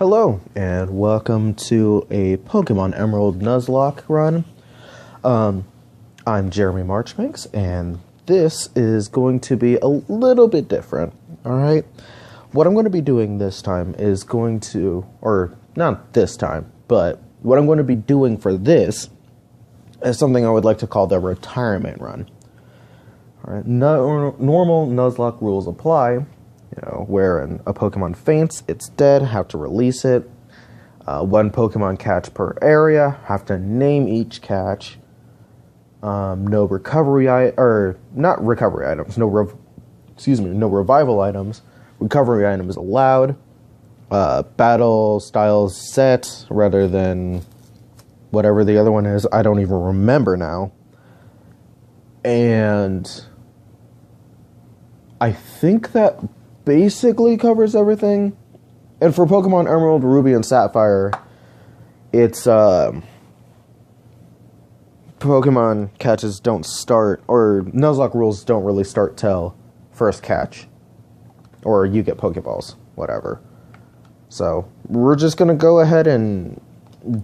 Hello, and welcome to a Pokemon Emerald Nuzlocke run. I'm Jeremy Marchbanks, and this is going to be a little bit different, alright? What I'm going to be doing this time is or not this time, but what I'm going to be doing for this is something I would like to call the retirement run. Alright, normal Nuzlocke rules apply. Where a Pokemon faints, it's dead, have to release it. One Pokemon catch per area, have to name each catch. No revival items. Recovery items allowed. Battle styles set rather than whatever the other one is. I don't even remember now. And I think that basically covers everything. And for Pokemon Emerald, Ruby, and Sapphire, it's Pokemon catches don't start, or Nuzlocke rules don't really start till first catch, or you get Pokeballs, whatever. So we're just gonna go ahead and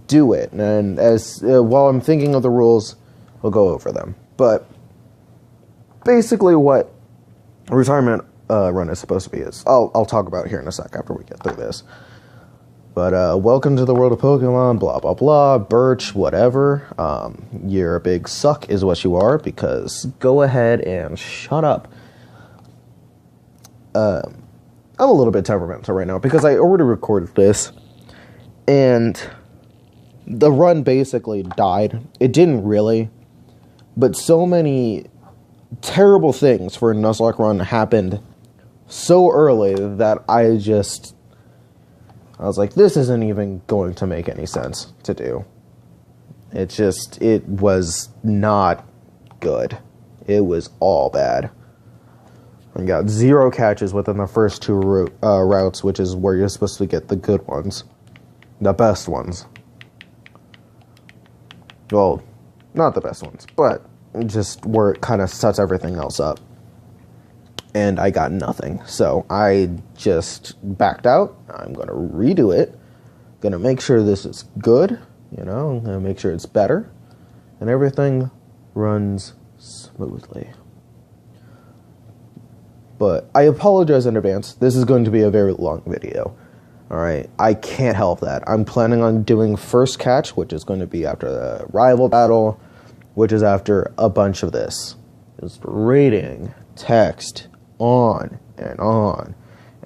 do it, and as while I'm thinking of the rules, we'll go over them. But basically, what retirement run is supposed to be is I'll talk about here in a sec after we get through this. But welcome to the world of Pokemon, blah blah blah, Birch, whatever. You're a big suck is what you are, because go ahead and shut up. I'm a little bit temperamental right now because I already recorded this and the run basically died. It didn't really, but so many terrible things for a Nuzlocke run happened so early that I was like, this isn't even going to make any sense to do. It was not good. It was all bad. I got 0 catches within the first 2 routes, which is where you're supposed to get the good ones. The best ones. Well, not the best ones, but just where it kind of sets everything else up. And I got nothing. So I just backed out. I'm going to redo it. Going to make sure this is good. I'm going to make sure it's better. And everything runs smoothly. But I apologize in advance. This is going to be a very long video. Alright, I can't help that. I'm planning on doing first catch, which is going to be after the rival battle, which is after a bunch of this. Just reading text on and on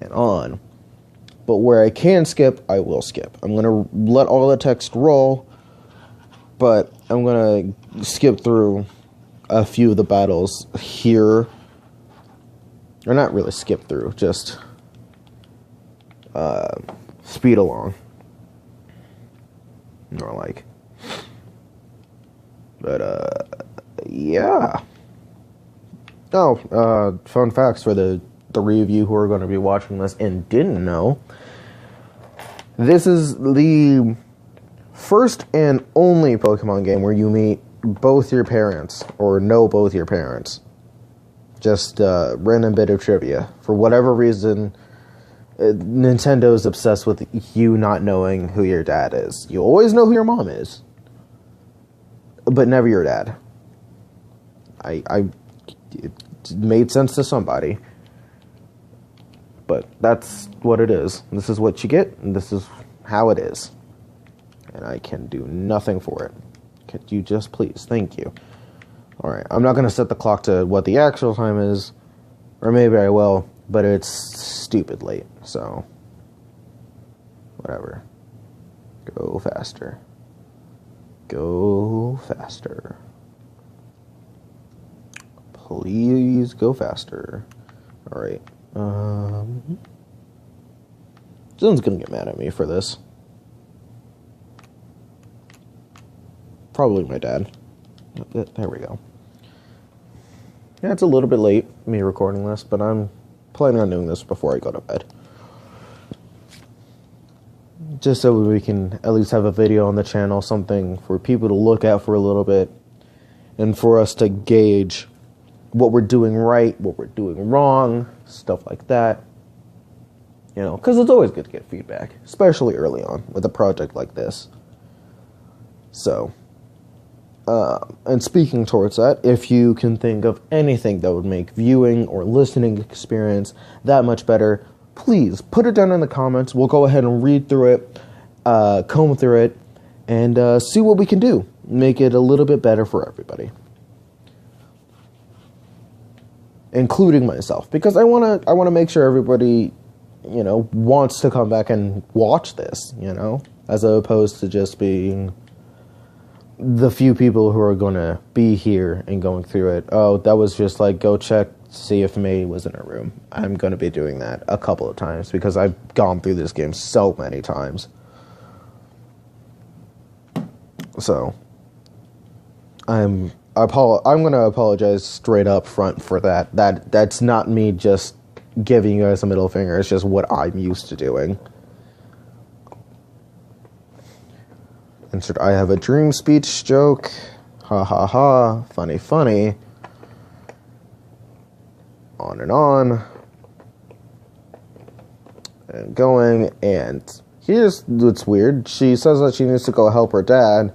and on. But where I can skip, I will skip. I'm going to let all the text roll, but I'm going to skip through a few of the battles here. Or not really skip through, just speed along. More like. But, yeah. Oh, fun facts for the 3 of you who are going to be watching this and didn't know. This is the first and only Pokemon game where you meet both your parents, or know both your parents. Just a random bit of trivia. For whatever reason, Nintendo's obsessed with you not knowing who your dad is. You always know who your mom is, but never your dad. It made sense to somebody, but that's what it is. This is what you get, and this is how it is. And I can do nothing for it. Could you just please? Thank you. Alright, I'm not going to set the clock to what the actual time is, or maybe I will, but it's stupid late, so whatever. Go faster. Go faster. Please go faster. Alright. Someone's gonna get mad at me for this. Probably my dad. There we go. Yeah, it's a little bit late, me recording this, but I'm planning on doing this before I go to bed. Just so we can at least have a video on the channel, something for people to look at for a little bit, and for us to gauge what we're doing right, what we're doing wrong, stuff like that. You know, because it's always good to get feedback, especially early on with a project like this. So, and speaking towards that, if you can think of anything that would make viewing or listening experience that much better, please put it down in the comments. We'll go ahead and read through it, comb through it, and see what we can do. Make it a little bit better for everybody, including myself, because I wanna make sure everybody, you know, wants to come back and watch this, you know, as opposed to just being the few people who are going to be here and going through it. Oh, that was just like, go check, see if May was in her room. I'm going to be doing that a couple of times because I've gone through this game so many times. So, I'm going to apologize straight up front for that. That's not me just giving you guys a middle finger. It's just what I'm used to doing. Insert I have a dream speech joke. Ha ha ha. Funny funny. On and on. And going. And here's what's weird. She says that she needs to go help her dad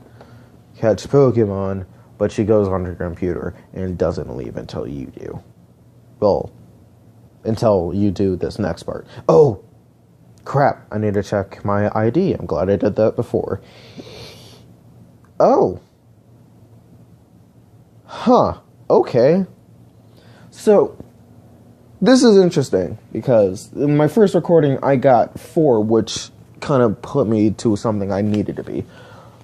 catch Pokemon, but she goes on her computer and doesn't leave until you do. Well, until you do this next part. Oh, crap. I need to check my ID. I'm glad I did that before. Oh. Huh. Okay. So, this is interesting, because in my first recording, I got 4, which kind of put me to something I needed to be.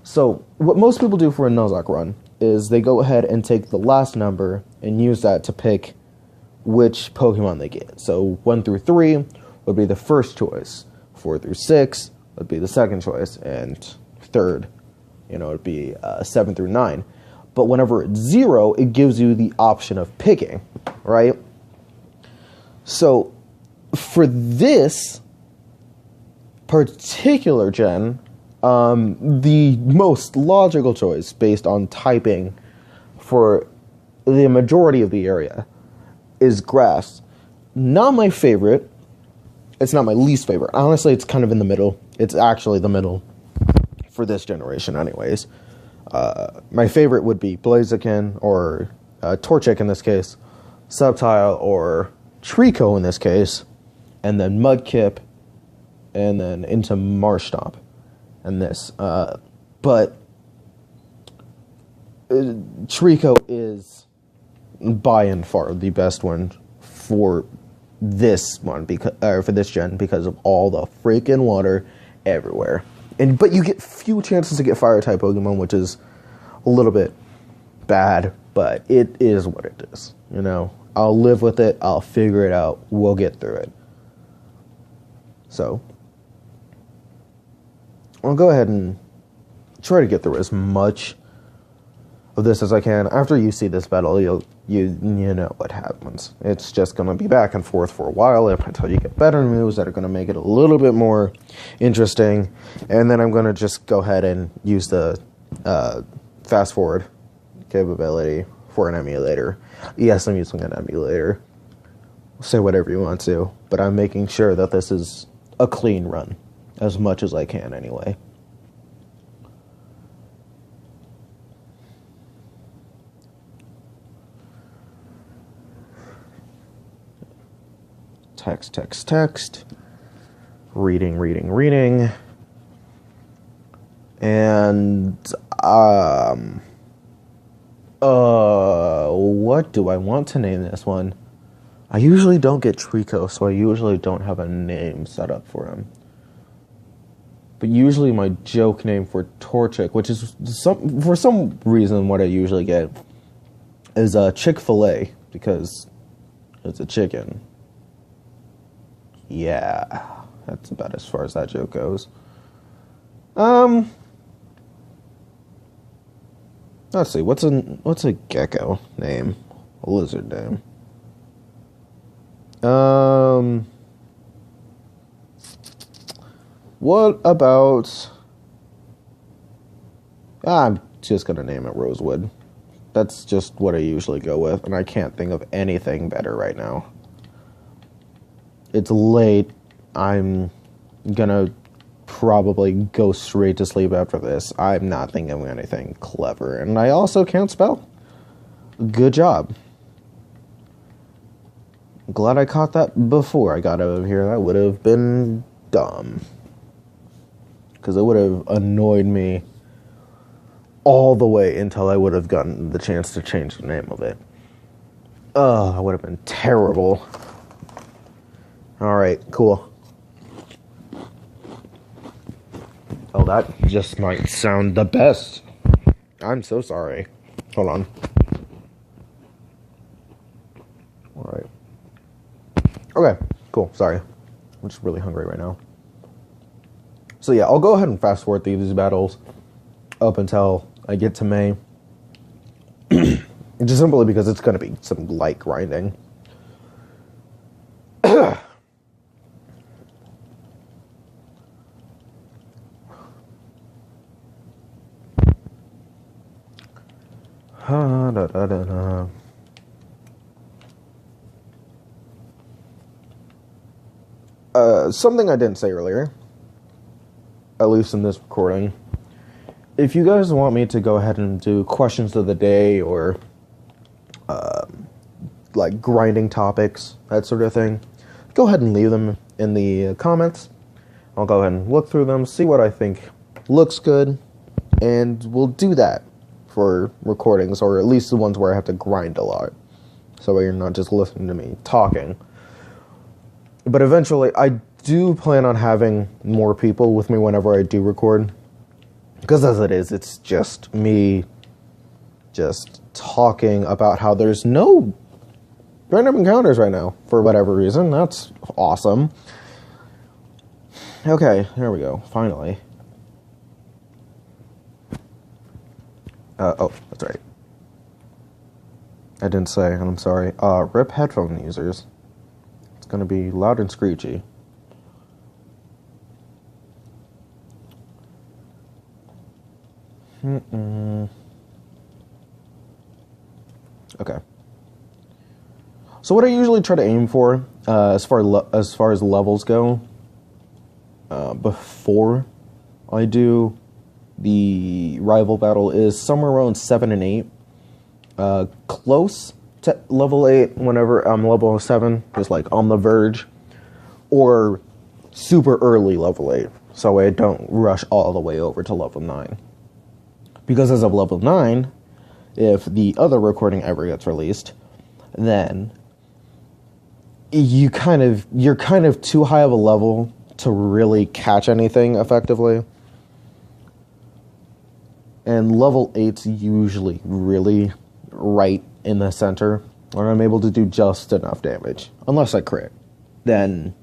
So, what most people do for a Nuzlocke run is they go ahead and take the last number and use that to pick which Pokemon they get. So, 1 through 3 would be the first choice. 4 through 6 would be the second choice. And third, you know, it'd be 7 through 9. But whenever it's 0, it gives you the option of picking, right? So, for this particular gen, the most logical choice based on typing for the majority of the area is grass. Not my favorite. It's not my least favorite. Honestly, it's kind of in the middle. It's actually the middle for this generation anyways. My favorite would be Blaziken, or Torchic in this case, Subtile, or Trico in this case, and then Mudkip, and then into Marshtomp, and this. But Trico is by and far the best one for this one, because for this gen, because of all the freaking water everywhere. But you get few chances to get fire type Pokemon, which is a little bit bad, but it is what it is. You know, I'll live with it. I'll figure it out. We'll get through it. So, I'll go ahead and try to get through as much of this as I can. After you see this battle, you know what happens. It's just going to be back and forth for a while until you get better moves that are going to make it a little bit more interesting. And then I'm going to just go ahead and use the fast forward capability for an emulator. Yes, I'm using an emulator. Say whatever you want to, but I'm making sure that this is a clean run as much as I can anyway. Text, text, text. Reading, reading, reading. And, what do I want to name this one? I usually don't get Trico, so I usually don't have a name set up for him. But usually my joke name for Torchic, which is for some reason what I usually get, is Chick-fil-A, because it's a chicken. Yeah, that's about as far as that joke goes. Let's see, what's a gecko name? A lizard name. What about... I'm just gonna name it Rosewood. That's just what I usually go with, and I can't think of anything better right now. It's late. I'm gonna probably go straight to sleep after this. I'm not thinking of anything clever. And I also can't spell. Good job. Glad I caught that before I got out of here. That would have been dumb. Because it would have annoyed me all the way until I would have gotten the chance to change the name of it. That would have been terrible. Alright, cool. Oh, that just might sound the best. I'm so sorry. Hold on. Alright. Okay, cool. Sorry. I'm just really hungry right now. So yeah, I'll go ahead and fast forward through these battles up until I get to May. Just simply because it's going to be some light grinding. Something I didn't say earlier, at least in this recording. If you guys want me to go ahead and do questions of the day or like grinding topics, that sort of thing, go ahead and leave them in the comments. I'll go ahead and look through them, see what I think looks good, and we'll do that for recordings, or at least the ones where I have to grind a lot, so you're not just listening to me talking. But eventually, I do plan on having more people with me whenever I do record, because as it is, it's just me just talking about how there's no random encounters right now, for whatever reason. That's awesome. Okay, there we go, finally. Oh, that's right. I didn't say, and I'm sorry. RIP headphone users. It's gonna be loud and screechy. Okay. So what I usually try to aim for, as far as levels go, before I do the rival battle, is somewhere around 7 and 8. Close to level 8 whenever I'm level 7, just like on the verge, or super early level 8, so I don't rush all the way over to level 9. Because as of level 9, if the other recording ever gets released, then you're kind of too high of a level to really catch anything effectively. And level 8's usually really right in the center, where I'm able to do just enough damage. Unless I crit, then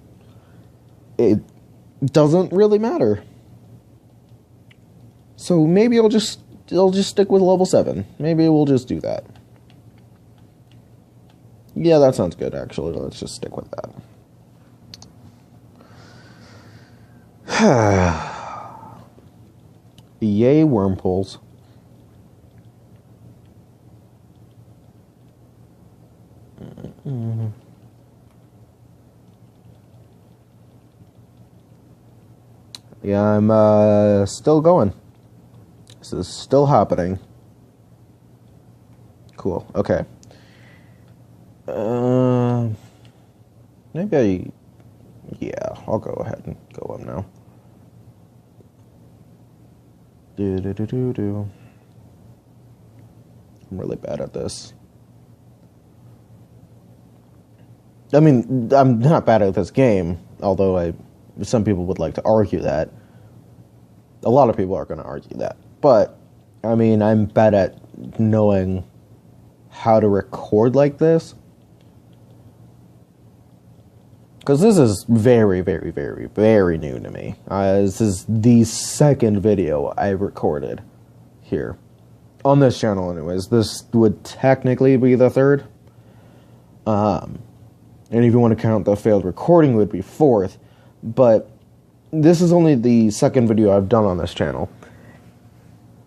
it doesn't really matter. So maybe I'll just stick with level 7. Maybe we'll just do that. Yeah, that sounds good, actually. Let's just stick with that. Yay, wormholes. Yeah, I'm still going. This is still happening. Cool. Okay. Maybe yeah, I'll go ahead and go up now. I'm really bad at this. I mean, I'm not bad at this game, although some people would like to argue that. A lot of people are going to argue that. But, I mean, I'm bad at knowing how to record like this. Because this is very, very, very, very new to me. This is the second video I've recorded here. On this channel, anyways. This would technically be the third. And if you want to count the failed recording, it would be fourth. But this is only the second video I've done on this channel.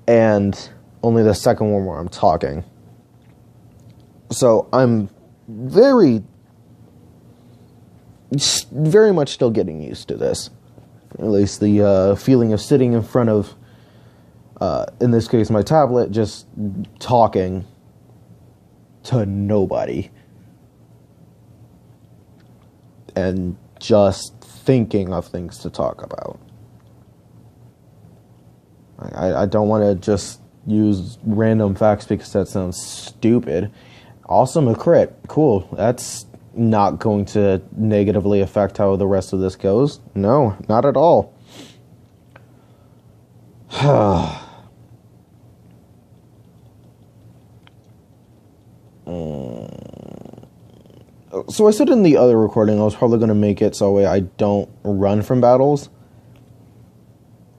And only the second one where I'm talking. So I'm very very much still getting used to this. At least the feeling of sitting in front of, in this case, my tablet, just talking to nobody. And just thinking of things to talk about. I don't want to just use random facts because that sounds stupid. Awesome, a crit. Cool. That's not going to negatively affect how the rest of this goes. No, not at all. So I said in the other recording I was probably going to make it so I don't run from battles.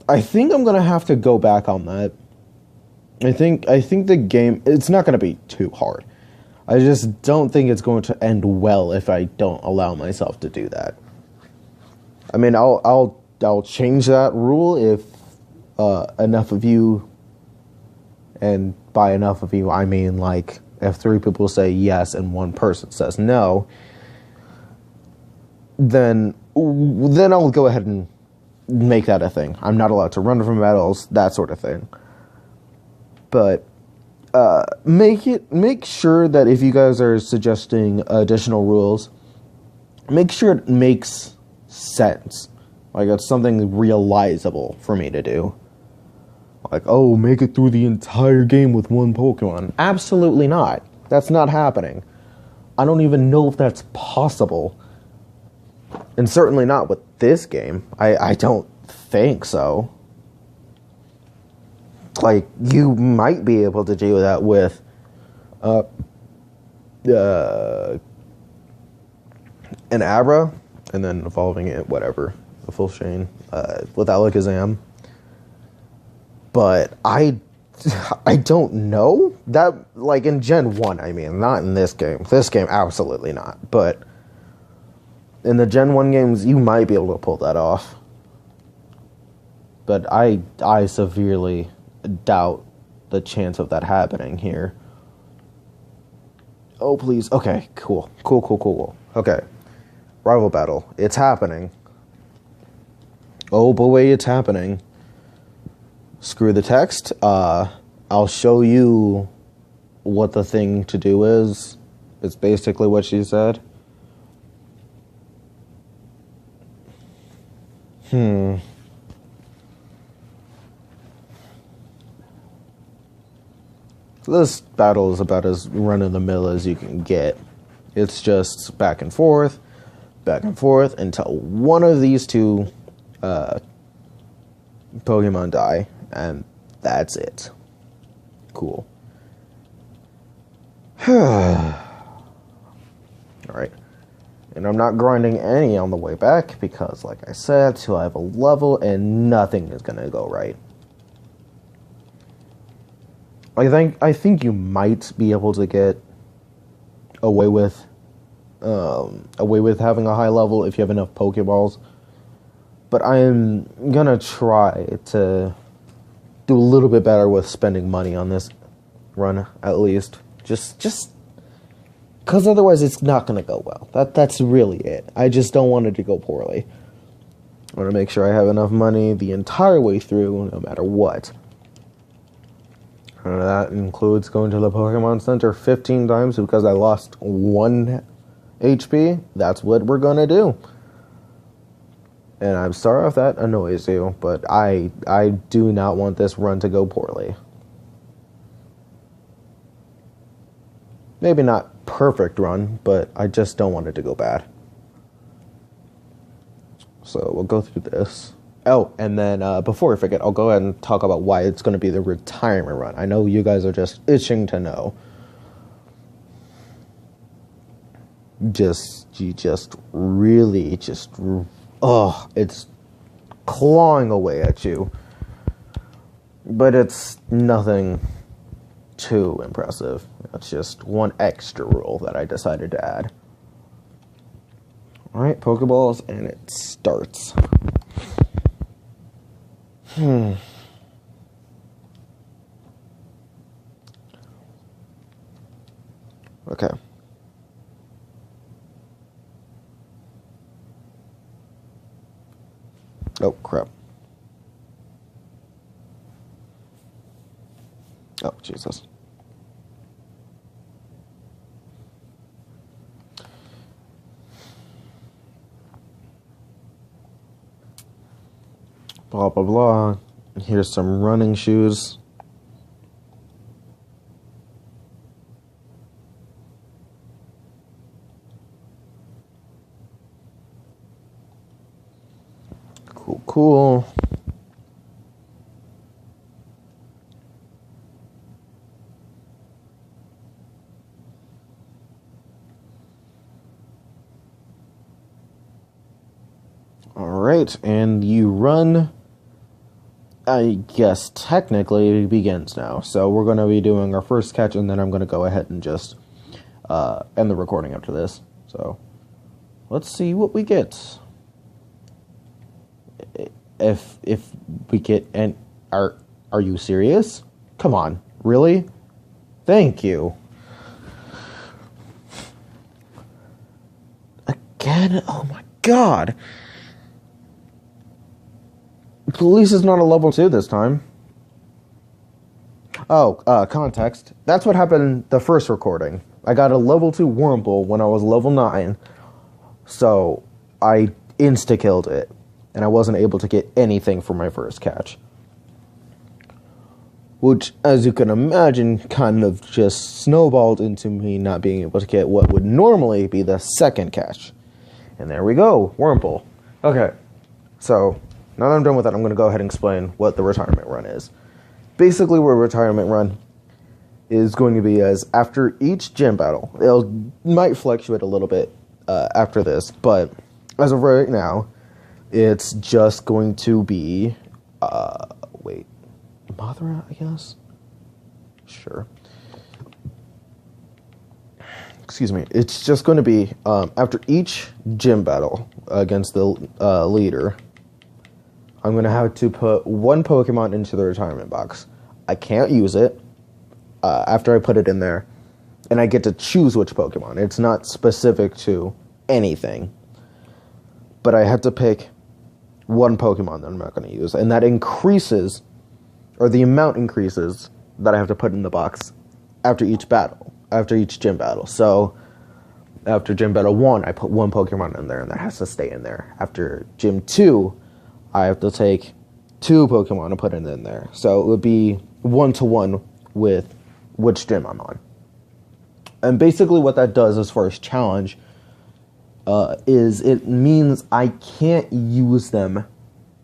I think I'm going to have to go back on that. I think the game, it's not going to be too hard. I just don't think it's going to end well if I don't allow myself to do that. I mean, I'll change that rule if enough of you, and by enough of you I mean like if 3 people say yes and 1 person says no, then I'll go ahead and make that a thing. I'm not allowed to run from battles, that sort of thing. But make sure that if you guys are suggesting additional rules, make sure it makes sense. Like it's something realizable for me to do. Like, oh, make it through the entire game with 1 Pokemon. Absolutely not. That's not happening. I don't even know if that's possible. And certainly not with this game. I don't think so. Like, you might be able to do that with an Abra, and then evolving it, whatever, a full chain, with Alakazam. But I don't know. That, like, in Gen 1, I mean, not in this game. This game, absolutely not. But in the Gen 1 games, you might be able to pull that off. But I severely doubt the chance of that happening here. Oh, please. Okay, cool. Cool. Okay. Rival battle. It's happening. Oh boy, it's happening. Screw the text. I'll show you what the thing to do is. It's basically what she said. This battle is about as run-of-the-mill as you can get. It's just back and forth, until one of these 2 Pokemon die, and that's it. Cool. Alright. And I'm not grinding any on the way back, because, like I said, till I have a level, and nothing is gonna go right. I think you might be able to get away with having a high level if you have enough Pokeballs. But I'm gonna try to do a little bit better with spending money on this run, at least. Just because otherwise it's not gonna go well. That's really it. I just don't want it to go poorly. I want to make sure I have enough money the entire way through, no matter what. That includes going to the Pokemon Center 15 times because I lost 1 HP. That's what we're gonna do. And I'm sorry if that annoys you, but I do not want this run to go poorly. Maybe not perfect run, but I just don't want it to go bad. So we'll go through this. Oh, and then before I forget, I'll go ahead and talk about why it's going to be the retirement run. I know you guys are just itching to know. It's clawing away at you. But it's nothing too impressive. It's just 1 extra rule that I decided to add. Alright, Pokeballs, and it starts. Okay. Oh, Jesus. Blah, blah, blah. Here's some running shoes. Cool, cool. Alright, and you run. I guess technically it begins now. So we're going to be doing our first catch, and then I'm going to go ahead and just end the recording after this. So let's see what we get. If we get and are you serious? Come on, really? Thank you. Again? Oh my god. Police is not a level 2 this time. Oh, context. That's what happened the first recording. I got a level 2 Wormhole when I was level 9. So, I insta-killed it. And I wasn't able to get anything for my first catch. Which, as you can imagine, kind of just snowballed into me not being able to get what would normally be the second catch. And there we go, Wormhole. Okay, so now that I'm done with that, I'm going to go ahead and explain what the retirement run is. Basically, what a retirement run is going to be is after each gym battle. It might fluctuate a little bit after this, but as of right now, it's just going to be, Mothra, I guess? Sure. Excuse me. It's just going to be, after each gym battle against the leader, I'm going to have to put one Pokemon into the retirement box. I can't use it after I put it in there, and I get to choose which Pokemon. It's not specific to anything. But I have to pick one Pokemon that I'm not going to use, and that increases, or the amount increases that I have to put in the box after each battle, after each gym battle. So after gym battle 1, I put one Pokemon in there, and that has to stay in there. After gym 2, I have to take 2 Pokemon and put it in there. So it would be 1-to-1 with which gym I'm on. And basically what that does as far as challenge is it means I can't use them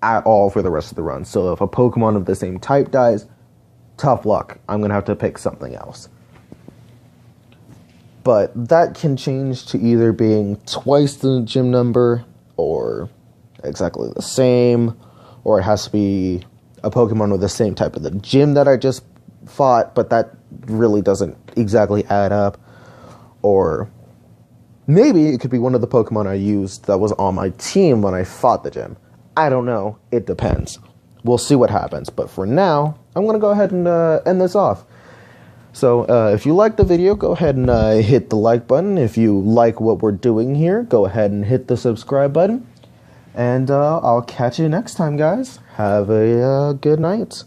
at all for the rest of the run. So if a Pokemon of the same type dies, tough luck. I'm going to have to pick something else. But that can change to either being twice the gym number, or exactly the same, or it has to be a Pokemon with the same type of the gym that I just fought, but that really doesn't exactly add up. Or maybe it could be one of the Pokemon I used that was on my team when I fought the gym. I don't know. It depends. We'll see what happens. But for now, I'm going to go ahead and end this off. So if you like the video, go ahead and hit the like button. If you like what we're doing here, go ahead and hit the subscribe button. And I'll catch you next time, guys. Have a good night.